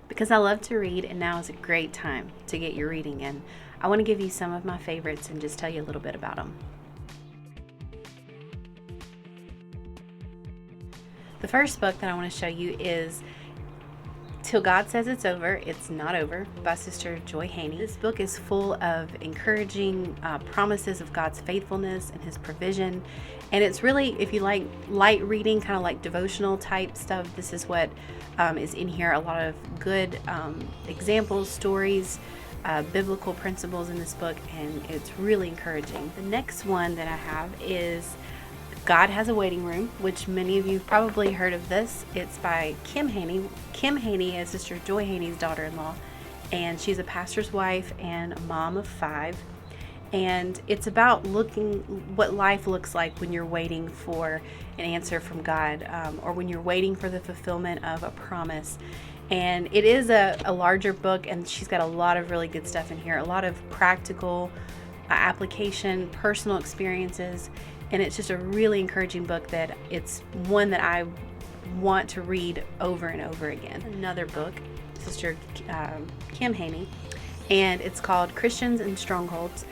Because I love to read, and now is a great time to get your reading in. I want to give you some of my favorites and just tell you a little bit about them. The first book that I want to show you is Till God Says It's Over, It's Not Over by Sister Joy Haney. This book is full of encouraging promises of God's faithfulness and His provision. And it's really, if you like light reading, kind of like devotional type stuff, this is what is in here. A lot of good examples, stories, biblical principles in this book, and it's really encouraging. The next one that I have is God Has a Waiting Room, which many of you have probably heard of this. It's by Kim Haney. Kim Haney is Sister Joy Haney's daughter-in-law, and she's a pastor's wife and a mom of 5. And it's about looking what life looks like when you're waiting for an answer from God, or when you're waiting for the fulfillment of a promise. And it is a larger book, and she's got a lot of really good stuff in here, a lot of practical application, personal experiences. And it's just a really encouraging book that it's one that I want to read over and over again. Another book, Sister Kim Haney, and it's called Christians and Strongholds.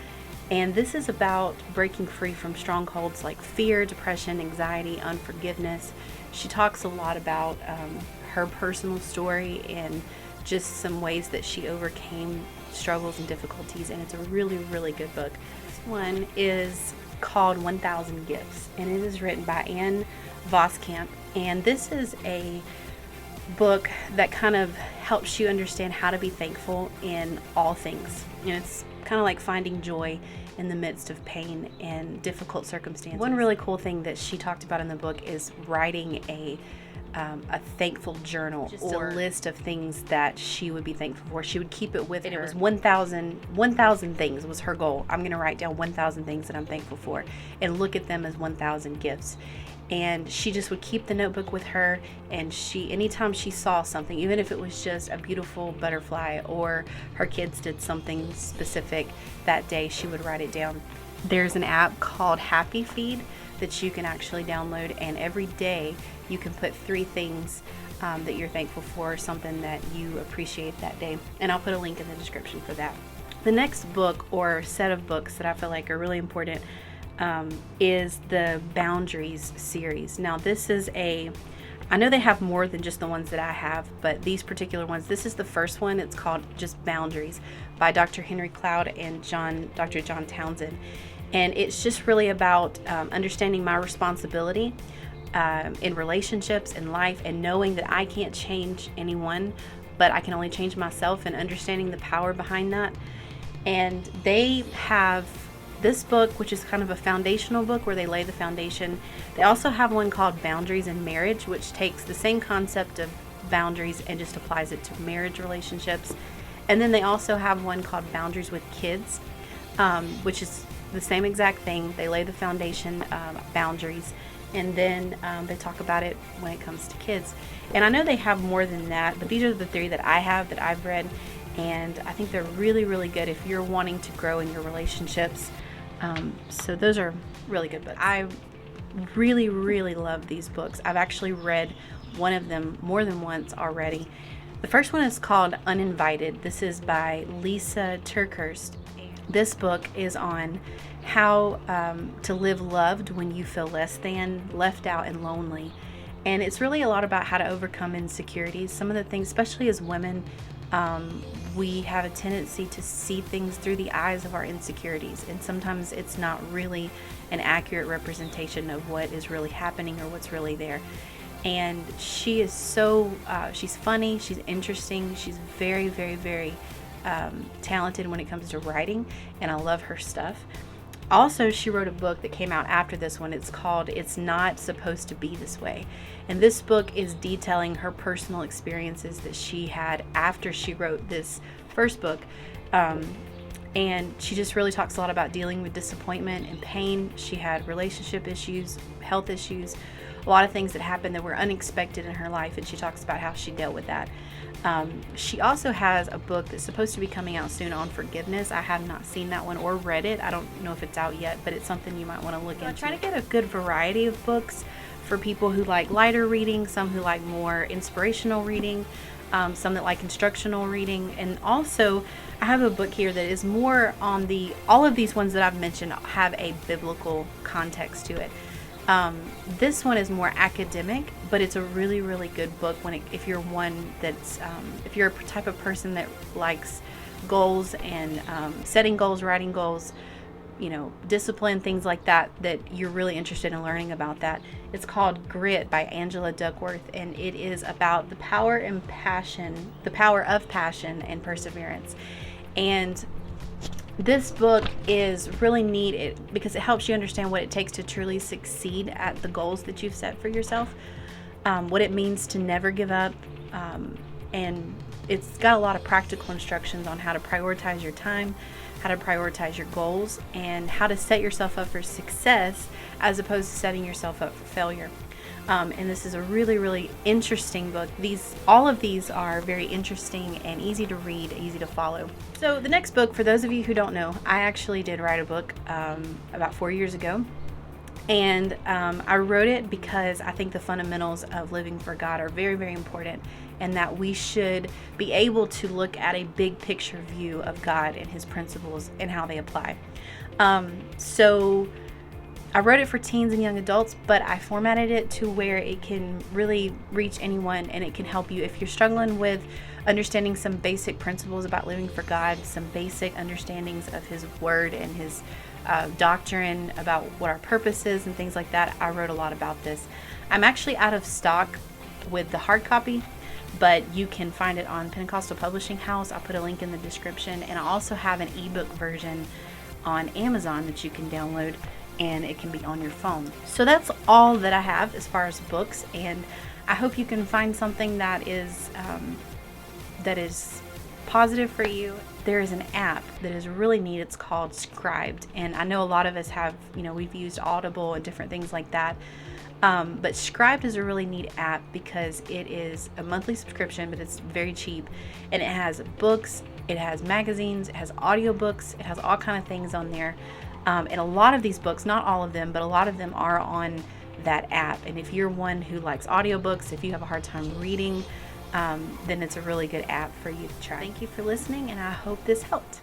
And this is about breaking free from strongholds like fear, depression, anxiety, unforgiveness. She talks a lot about her personal story and just some ways that she overcame struggles and difficulties. And it's a really, really good book. This one is called 1,000 Gifts, and it is written by Voskamp. And this is a book that kind of helps you understand how to be thankful in all things. And it's kind of like finding joy in the midst of pain and difficult circumstances. One really cool thing that she talked about in the book is writing a thankful journal, just or a list of things that she would be thankful for. She would keep it with her. It was 1,000 things was her goal. I'm going to write down 1,000 things that I'm thankful for and look at them as 1,000 gifts. And she just would keep the notebook with her, and anytime she saw something, even if it was just a beautiful butterfly or her kids did something specific that day, she would write it down. There's an app called HappyFeed that you can actually download, and every day you can put 3 things that you're thankful for, something that you appreciate that day. And I'll put a link in the description for that. The next book or set of books that I feel like are really important is the Boundaries series. Now this is I know they have more than just the ones that I have, but these particular ones, this is the first one. It's called just Boundaries by Dr. Henry Cloud and Dr. John Townsend. And it's just really about understanding my responsibility in relationships, in life, and knowing that I can't change anyone, but I can only change myself, and understanding the power behind that. And they have this book, which is kind of a foundational book where they lay the foundation. They also have one called Boundaries in Marriage, which takes the same concept of boundaries and just applies it to marriage relationships. And then they also have one called Boundaries with Kids, which is the same exact thing. They lay the foundation, boundaries, and then they talk about it when it comes to kids. And I know they have more than that, but these are the 3 that I have, that I've read, and I think they're really, really good if you're wanting to grow in your relationships. So those are really good books. I really, really love these books. I've actually read one of them more than once already. The first one is called Uninvited. This is by Lysa TerKeurst. This book is on how to live loved when you feel less than, left out, and lonely. And it's really a lot about how to overcome insecurities. Some of the things, especially as women, we have a tendency to see things through the eyes of our insecurities, and sometimes it's not really an accurate representation of what is really happening or what's really there. And she is she's funny, she's interesting, she's very, very, very talented when it comes to writing, and I love her stuff. Also, she wrote a book that came out after this one. It's called It's Not Supposed to Be This Way. And this book is detailing her personal experiences that she had after she wrote this first book. And she just really talks a lot about dealing with disappointment and pain. She had relationship issues, health issues, a lot of things that happened that were unexpected in her life, and she talks about how she dealt with that. She also has a book that's supposed to be coming out soon on forgiveness. I have not seen that one or read it. I don't know if it's out yet, but it's something you might want to look into. I try to get a good variety of books for people who like lighter reading, some who like more inspirational reading. some that like instructional reading, and also I have a book here that is more on all of these ones that I've mentioned have a biblical context to it. This one is more academic, but it's a really, really good book if you're one that's, if you're a type of person that likes goals and setting goals, writing goals, discipline, things like that, that you're really interested in learning about that. It's called Grit by Angela Duckworth, and it is about the power of passion and perseverance. And this book is really neat because it helps you understand what it takes to truly succeed at the goals that you've set for yourself, what it means to never give up, and it's got a lot of practical instructions on how to prioritize your time, how to prioritize your goals, and how to set yourself up for success as opposed to setting yourself up for failure. And this is a really, really interesting book. All of these are very interesting and easy to read, easy to follow. So the next book, for those of you who don't know, I actually did write a book about 4 years ago. And I wrote it because I think the fundamentals of living for God are very, very important, and that we should be able to look at a big picture view of God and His principles and how they apply. So I wrote it for teens and young adults, but I formatted it to where it can really reach anyone, and it can help you if you're struggling with understanding some basic principles about living for God, some basic understandings of His Word and His doctrine about what our purpose is and things like that. I wrote a lot about this. I'm actually out of stock with the hard copy, but you can find it on Pentecostal Publishing House. I'll put a link in the description, and I also have an ebook version on Amazon that you can download, and it can be on your phone. So that's all that I have as far as books, and I hope you can find something that is positive for you. There is an app that is really neat. It's called Scribd, and I know a lot of us have, we've used Audible and different things like that. But Scribd is a really neat app because it is a monthly subscription, but it's very cheap, and it has books, it has magazines, it has audiobooks, it has all kind of things on there. And a lot of these books, not all of them, but a lot of them are on that app. And if you're one who likes audiobooks, if you have a hard time reading, then it's a really good app for you to try. Thank you for listening, and I hope this helped.